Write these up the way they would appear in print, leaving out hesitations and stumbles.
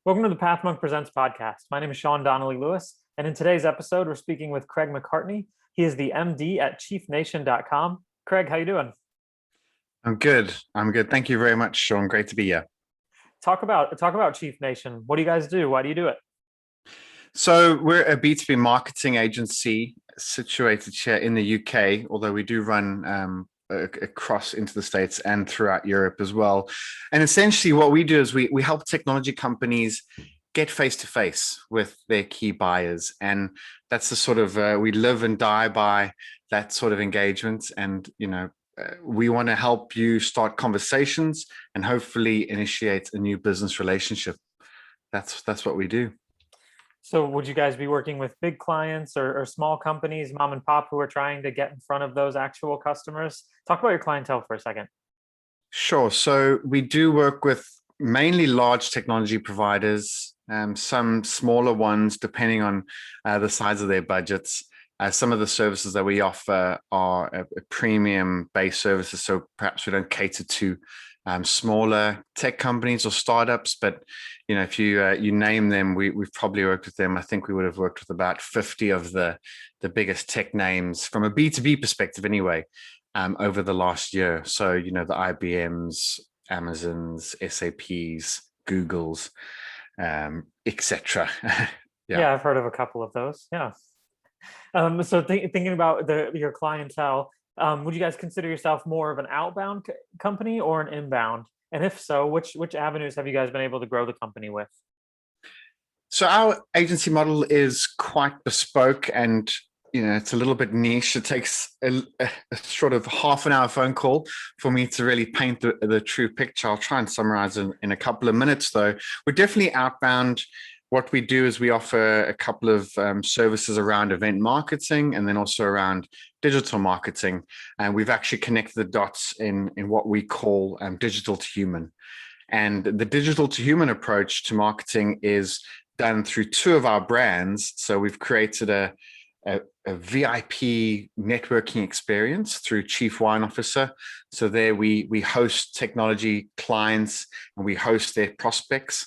Welcome to the Path Monk Presents podcast. My name is Sean Donnelly Lewis, and in today's episode, we're speaking with Craig McCartney. He is the MD at chiefnation.com. Craig, how you doing? I'm good. Thank you very much, Sean. Great to be here. Talk about Chief Nation. What do you guys do? Why do you do it? So we're a B2B marketing agency situated here in the UK, although we do run across into the States and throughout Europe as well. And essentially what we do is we help technology companies get face-to-face with their key buyers. And that's the sort of, we live and die by that sort of engagement. And, we want to help you start conversations and hopefully initiate a new business relationship. That's what we do. So would you guys be working with big clients or small companies, mom and pop, who are trying to get in front of those actual customers? Talk about your clientele for a second. Sure. So we do work with mainly large technology providers, some smaller ones, depending on the size of their budgets. Some of the services that we offer are a premium-based services, so perhaps we don't cater to smaller tech companies or startups. But if you name them, we've probably worked with them. I think we would have worked with about 50 of the biggest tech names from a B2B perspective, anyway, over the last year. So the IBMs, Amazons, SAPs, Googles, etc. Yeah, I've heard of a couple of those. Yeah. So thinking about your clientele, would you guys consider yourself more of an outbound company or an inbound? And if so, which avenues have you guys been able to grow the company with? So our agency model is quite bespoke, and it's a little bit niche. It takes a sort of half an hour phone call for me to really paint the true picture. I'll try and summarize in a couple of minutes, though. We're definitely outbound. What we do is we offer a couple of services around event marketing and then also around digital marketing. And we've actually connected the dots in what we call digital to human. And the digital to human approach to marketing is done through two of our brands. So we've created a VIP networking experience through Chief Wine Officer. So there we host technology clients and we host their prospects.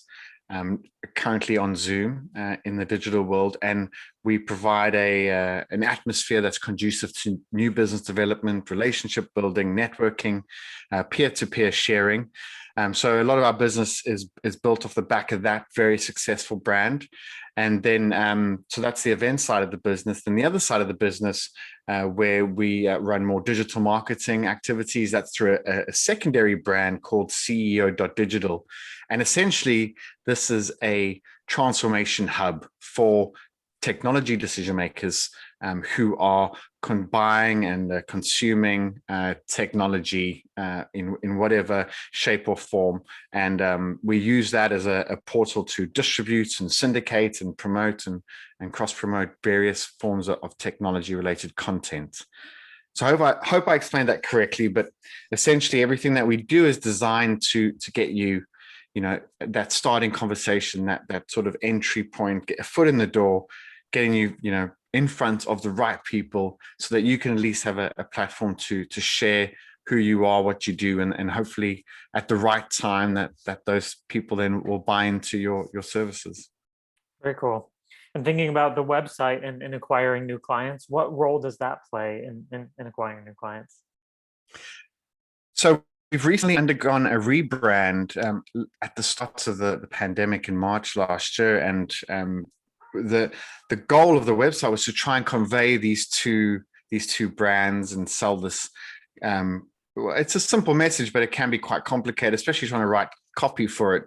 Currently on Zoom in the digital world, and we provide an atmosphere that's conducive to new business development, relationship building, networking, peer-to-peer sharing. So a lot of our business is built off the back of that very successful brand. And then, so that's the event side of the business. Then the other side of the business, where we run more digital marketing activities, that's through a secondary brand called CEO.digital. And essentially, this is a transformation hub for technology decision makers who are buying and consuming technology in whatever shape or form. And we use that as a portal to distribute and syndicate and promote and cross-promote various forms of technology-related content. So I hope I explained that correctly, but essentially everything that we do is designed to get you, that starting conversation, that sort of entry point, get a foot in the door, getting you, in front of the right people so that you can at least have a platform to share who you are, what you do, and hopefully at the right time that those people then will buy into your services. Very cool. And thinking about the website and acquiring new clients, what role does that play in acquiring new clients? So we've recently undergone a rebrand at the start of the pandemic in March last year, and the goal of the website was to try and convey these two brands and sell this. It's a simple message, but it can be quite complicated, especially trying to write copy for it.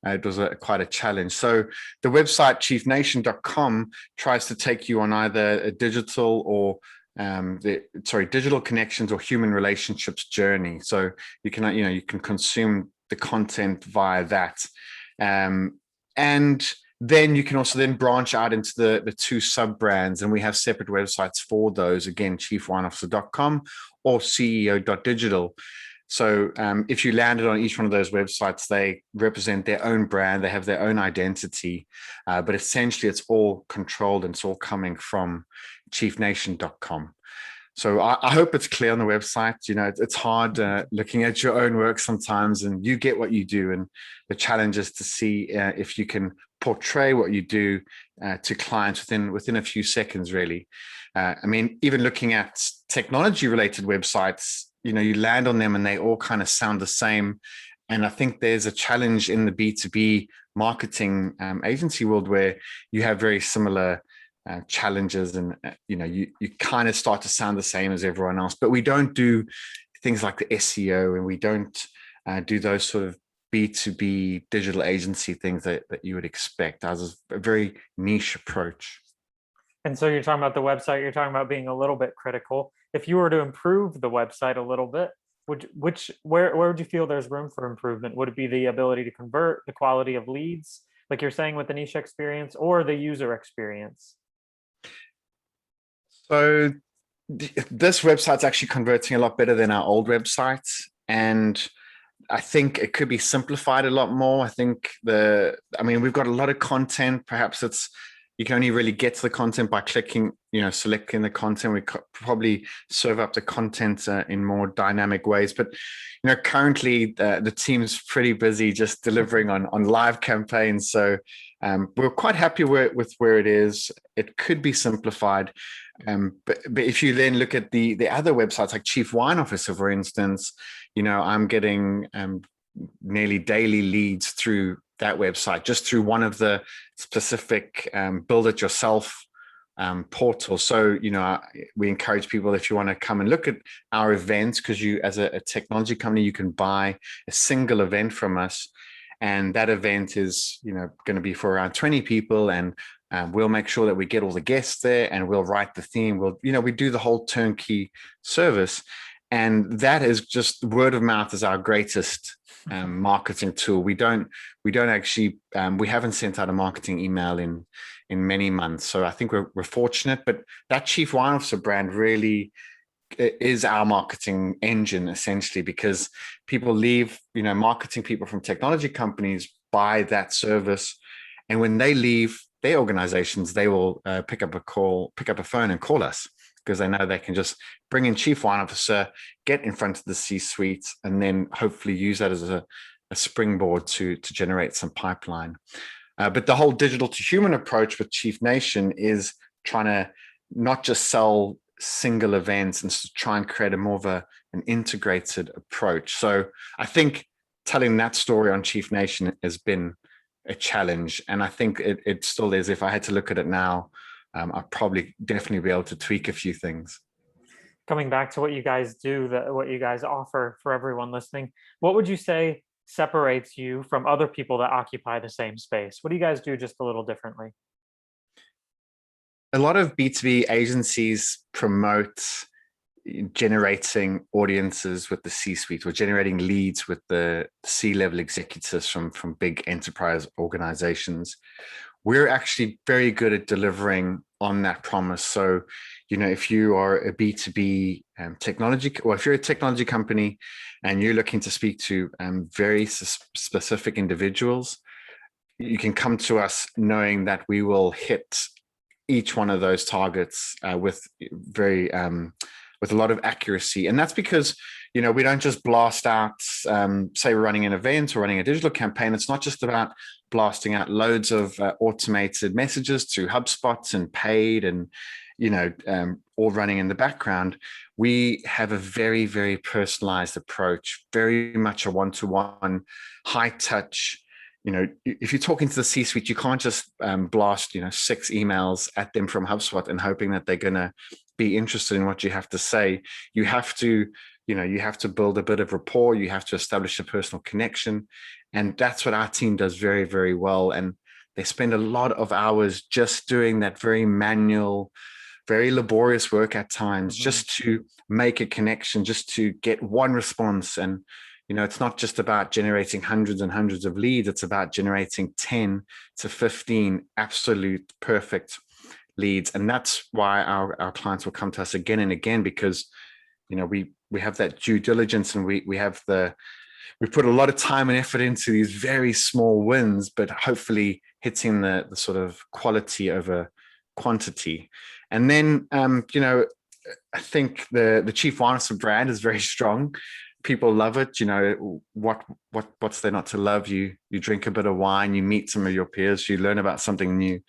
It was quite a challenge. So the website chiefnation.com tries to take you on either a digital or digital connections or human relationships journey. So you can consume the content via that, and then you can also then branch out into the two sub brands, and we have separate websites for those. Again, chiefwineofficer.com or CEO.digital. So if you landed on each one of those websites, they represent their own brand, they have their own identity, but essentially it's all controlled and it's all coming from chiefnation.com. So I hope it's clear on the website. It's hard looking at your own work sometimes, and you get what you do. And the challenge is to see if you can portray what you do to clients within a few seconds, really. I mean, even looking at technology related websites, you land on them and they all kind of sound the same. And I think there's a challenge in the B2B marketing agency world where you have very similar challenges, and you kind of start to sound the same as everyone else. But we don't do things like the SEO, and we don't do those sort of B2B digital agency things that you would expect. Ours is a very niche approach. And so you're talking about the website, you're talking about being a little bit critical. If you were to improve the website a little bit, where would you feel there's room for improvement? Would it be the ability to convert, the quality of leads, like you're saying with the niche experience, or the user experience? So this website's actually converting a lot better than our old websites, and I think it could be simplified a lot more. We've got a lot of content. Perhaps you can only really get to the content by clicking, selecting the content. We could probably serve up the content in more dynamic ways. But, currently the team's pretty busy just delivering on live campaigns. So we're quite happy with where it is. It could be simplified. But if you then look at the other websites, like Chief Wine Officer, for instance, I'm getting nearly daily leads through that website, just through one of the specific build it yourself portals. So, we encourage people, if you want to come and look at our events, because you, as a technology company, you can buy a single event from us. And that event is, going to be for around 20 people. And we'll make sure that we get all the guests there, and we'll write the theme. We do the whole turnkey service. And that is just word of mouth is our greatest marketing tool. We haven't sent out a marketing email in many months. So I think we're fortunate, but that Chief Wine Officer brand really is our marketing engine, essentially, because people leave, marketing people from technology companies buy that service. And when they leave their organizations, they will pick up a phone and call us, because they know they can just bring in Chief Wine Officer, get in front of the C-suite, and then hopefully use that as a springboard to generate some pipeline. But the whole digital to human approach with Chief Nation is trying to not just sell single events and try and create a more of an integrated approach. So I think telling that story on Chief Nation has been a challenge, and I think it still is. If I had to look at it now, I'd probably definitely be able to tweak a few things. Coming back to what you guys do, what you guys offer for everyone listening, what would you say separates you from other people that occupy the same space? What do you guys do just a little differently? A lot of B2B agencies promote generating audiences with the C-suite, or generating leads with the C-level executives from big enterprise organizations. We're actually very good at delivering on that promise. So, if you are a B2B technology, or if you're a technology company and you're looking to speak to very specific individuals, you can come to us knowing that we will hit each one of those targets with a lot of accuracy. And that's because, we don't just blast out, say we're running an event or running a digital campaign. It's not just about blasting out loads of automated messages through HubSpot and paid and, all running in the background. We have a very, very personalized approach, very much a one-to-one, high touch. If you're talking to the C-suite, you can't just blast, 6 emails at them from HubSpot and hoping that they're going to be interested in what you have to say. You have to build a bit of rapport. You have to establish a personal connection. And that's what our team does very, very well. And they spend a lot of hours just doing that very manual, very laborious work at times, just to make a connection, just to get one response. And it's not just about generating hundreds and hundreds of leads. It's about generating 10 to 15 absolute perfect leads. And that's why our clients will come to us again and again, because, we have that due diligence, and we put a lot of time and effort into these very small wins, but hopefully hitting the sort of quality over quantity. And then, I think the Chief Wine Officer brand is very strong. People love it. What's there not to love? You drink a bit of wine, you meet some of your peers, you learn about something new,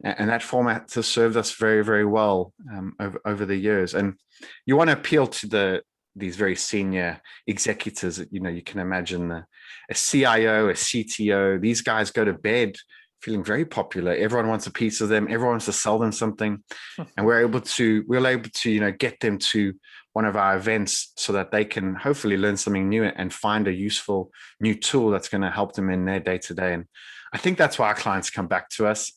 and that format has served us very, very well over the years. And you want to appeal to these very senior executives. You can imagine a CIO, a CTO. These guys go to bed feeling very popular. Everyone wants a piece of them. Everyone wants to sell them something, and we're able to get them to one of our events so that they can hopefully learn something new and find a useful new tool that's going to help them in their day to day. And I think that's why our clients come back to us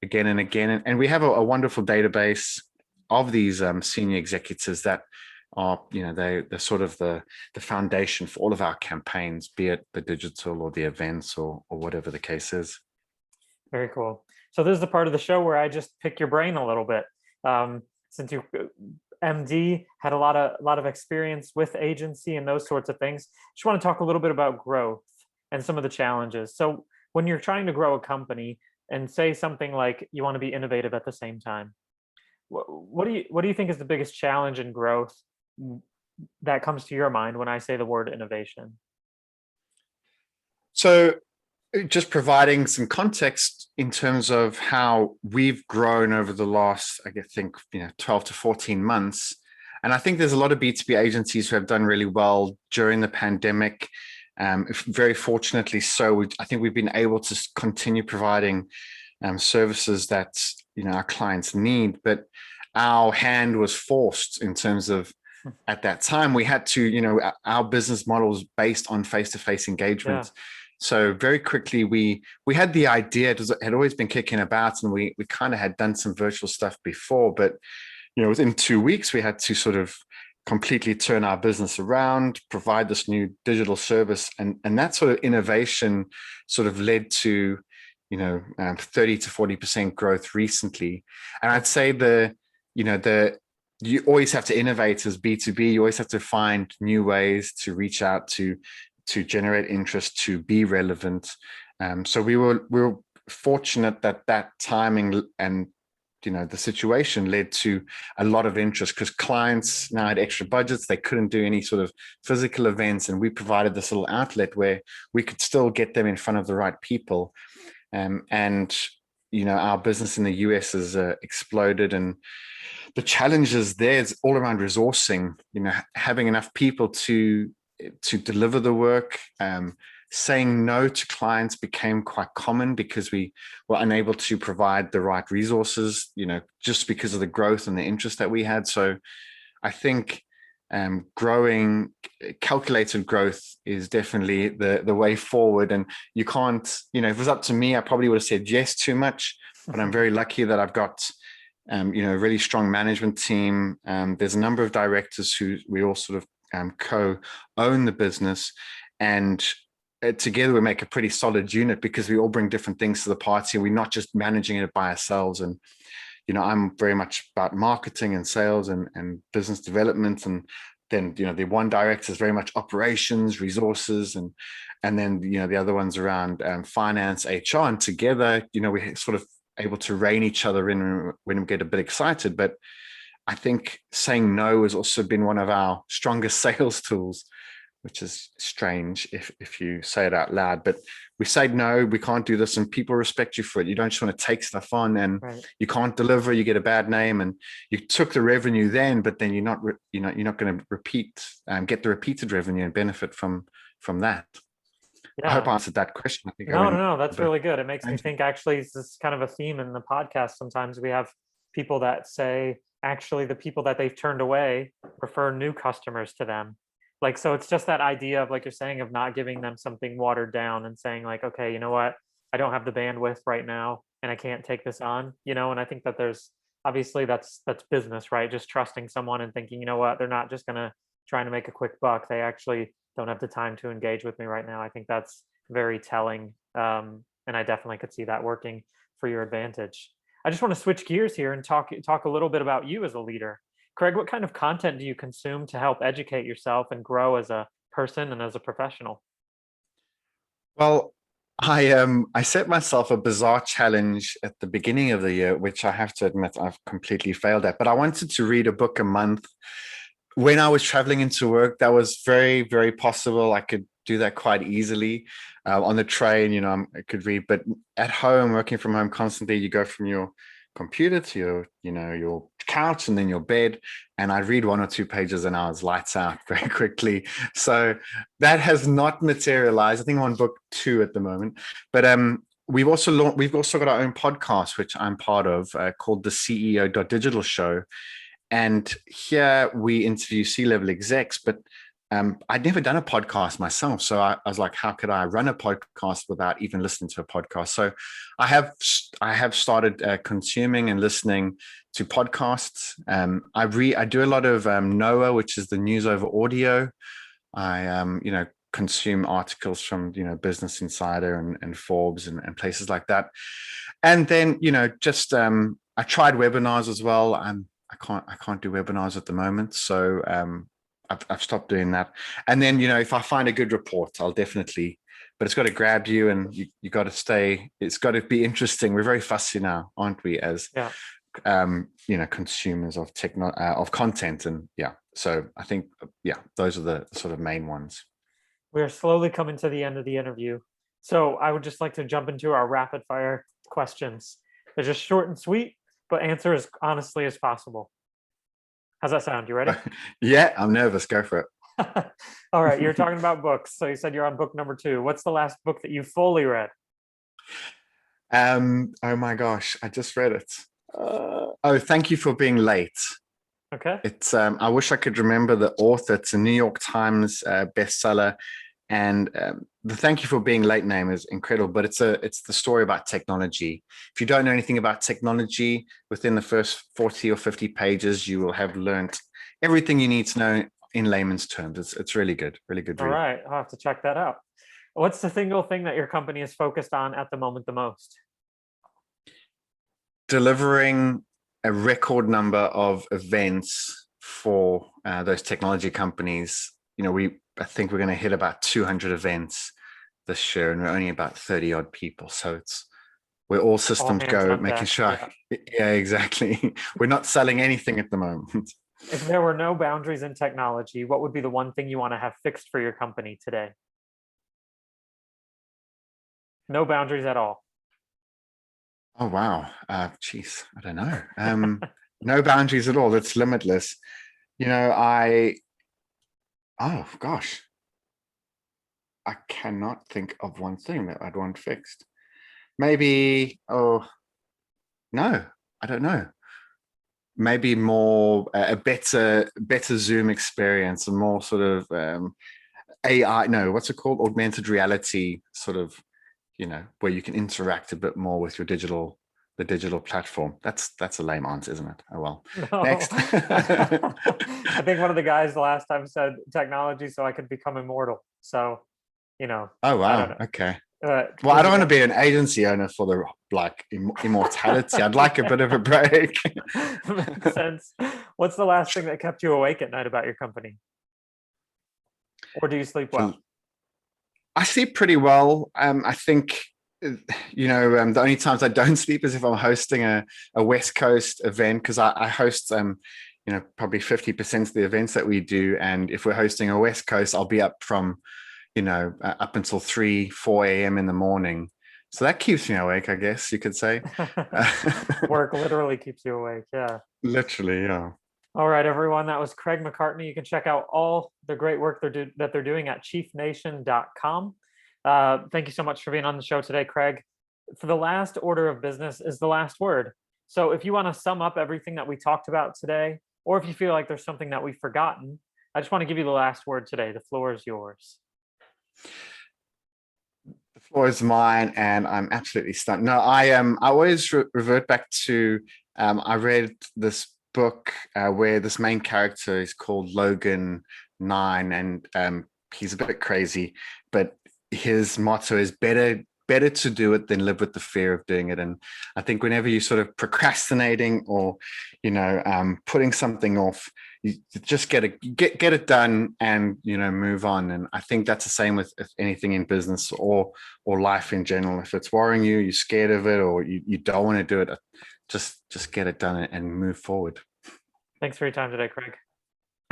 again and again. And we have a wonderful database of these senior executives that are, they're sort of the foundation for all of our campaigns, be it the digital or the events or whatever the case is. Very cool. So this is the part of the show where I just pick your brain a little bit. Since you MD had a lot of experience with agency and those sorts of things, just want to talk a little bit about growth and some of the challenges. So when you're trying to grow a company and say something like you want to be innovative at the same time, what do you think is the biggest challenge in growth that comes to your mind when I say the word innovation? So just providing some context in terms of how we've grown over the last, I think, 12 to 14 months. And I think there's a lot of B2B agencies who have done really well during the pandemic. Very fortunately so, I think we've been able to continue providing services that our clients need. But our hand was forced in terms of, at that time, we had to, our business model was based on face-to-face engagement. Yeah. So very quickly, we had the idea, it had always been kicking about, and we kind of had done some virtual stuff before, but within 2 weeks, we had to sort of completely turn our business around, provide this new digital service, and that sort of innovation sort of led to 30 to 40% growth recently. And I'd say you always have to innovate as B2B. You always have to find new ways to reach out to generate interest, to be relevant. So we were fortunate that timing and the situation led to a lot of interest because clients now had extra budgets. They couldn't do any sort of physical events, and we provided this little outlet where we could still get them in front of the right people. And our business in the US has exploded, and the challenges there is all around resourcing. Having enough people to deliver the work. Saying no to clients became quite common because we were unable to provide the right resources, just because of the growth and the interest that we had. So I think growing, calculated growth is definitely the way forward. And you can't, if it was up to me, I probably would have said yes too much, but I'm very lucky that I've got a really strong management team. There's a number of directors who we all sort of co-own the business, and together we make a pretty solid unit because we all bring different things to the party. We're not just managing it by ourselves. And I'm very much about marketing and sales and business development, and then the one director is very much operations, resources, and then the other ones around finance, HR, and together we're sort of able to rein each other in when we get a bit excited. But I think saying no has also been one of our strongest sales tools, which is strange if you say it out loud. But we say, no, we can't do this, and people respect you for it. You don't just want to take stuff on, and you can't deliver, you get a bad name, and you took the revenue then, but then you're not going to get the repeated revenue and benefit from that. Yeah. I hope I answered that question. I think no, that's really good. It makes me think, actually, this is kind of a theme in the podcast. Sometimes we have people that say, actually, the people that they've turned away prefer new customers to them. So it's just that idea of, like you're saying, of not giving them something watered down and saying, like, okay, you know what, I don't have the bandwidth right now and I can't take this on, and I think that there's obviously that's business, right? Just trusting someone and thinking, you know what, they're not just going to try to make a quick buck. They actually don't have the time to engage with me right now. I think that's very telling. And I definitely could see that working for your advantage. I just want to switch gears here and talk a little bit about you as a leader. Craig, what kind of content do you consume to help educate yourself and grow as a person and as a professional? Well, I set myself a bizarre challenge at the beginning of the year, which I have to admit I've completely failed at. But I wanted to read a book a month. When I was traveling into work, that was very, very possible. I could do that quite easily. On the train, I could read, but at home, working from home constantly, you go from your computer to your couch and then your bed. And I'd read 1 or 2 pages and I was lights out very quickly. So that has not materialized. I think I'm on book 2 at the moment. But we've also got our own podcast, which I'm part of, called the CEO.Digital Show. And here we interview C-level execs, but I'd never done a podcast myself. So I was like, how could I run a podcast without even listening to a podcast? So I have started consuming and listening to podcasts. I do a lot of NOAA, which is the news over audio. I consume articles from Business Insider and Forbes and places like that. And then just I tried webinars as well. I can't do webinars at the moment, so I've stopped doing that. And then if I find a good report, I'll definitely. But it's got to grab you, and you got to stay. It's got to be interesting. We're very fussy now, aren't we? As consumers of of content, and yeah. So I think those are the sort of main ones. We're slowly coming to the end of the interview, so I would just like to jump into our rapid fire questions. They're just short and sweet, but answer as honestly as possible. How's that sound? You ready? Yeah, I'm nervous. Go for it. All right. You're talking about books. So you said you're on book number 2. What's the last book that you fully read? Oh my gosh, I just read it. Thank You for Being Late. Okay. It's I wish I could remember the author. It's a New York Times bestseller. And the Thank You for Being Late name is incredible, but it's the story about technology. If you don't know anything about technology, within the first 40 or 50 pages, you will have learned everything you need to know in layman's terms. It's really good read. All right, I'll have to check that out. What's the single thing that your company is focused on at the moment the most? Delivering a record number of events for those technology companies. I think we're going to hit about 200 events this year, and we're only about 30 odd people. So we're all systems go, making sure. Yeah, exactly. We're not selling anything at the moment. If there were no boundaries in technology, what would be the one thing you want to have fixed for your company today? No boundaries at all. Oh, wow. Geez, I don't know. No boundaries at all. That's limitless. Oh gosh, I cannot think of one thing that I'd want fixed. Maybe, no, I don't know. Maybe more a better Zoom experience, a more sort of AI. No, what's it called? Augmented reality, sort of, where you can interact a bit more with the digital platform. That's a lame answer, isn't it? Oh well. No. Next. I think one of the guys last time said technology so I could become immortal. So, Oh wow. Okay. Well, I don't want to be an agency owner for the immortality. I'd like a bit of a break. Makes sense. What's the last thing that kept you awake at night about your company? Or do you sleep well? I sleep pretty well. I think the only times I don't sleep is if I'm hosting a West Coast event, because I host probably 50% of the events that we do, and if we're hosting a West Coast, I'll be up from up until 3-4 a.m. in the morning, so that keeps me awake, I guess you could say. Work literally keeps you awake. Yeah, literally. Yeah. All right, everyone, that was Craig McCartney. You can check out all the great work that they're doing at chiefnation.com. Thank you so much for being on the show today, Craig. For the last order of business is the last word. So if you want to sum up everything that we talked about today, or if you feel like there's something that we've forgotten, I just want to give you the last word today. The floor is yours. The floor is mine, and I'm absolutely stunned. No, I always revert back to I read this book where this main character is called Logan 9, and he's a bit crazy, but his motto is better to do it than live with the fear of doing it. And I think whenever you're sort of procrastinating or putting something off, you just get it done and move on. And I think that's the same with anything in business or life in general. If it's worrying you, you're scared of it, or you don't want to do it, just get it done and move forward. Thanks for your time today, Craig.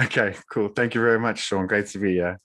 Okay, cool. Thank you very much, Sean. Great to be here.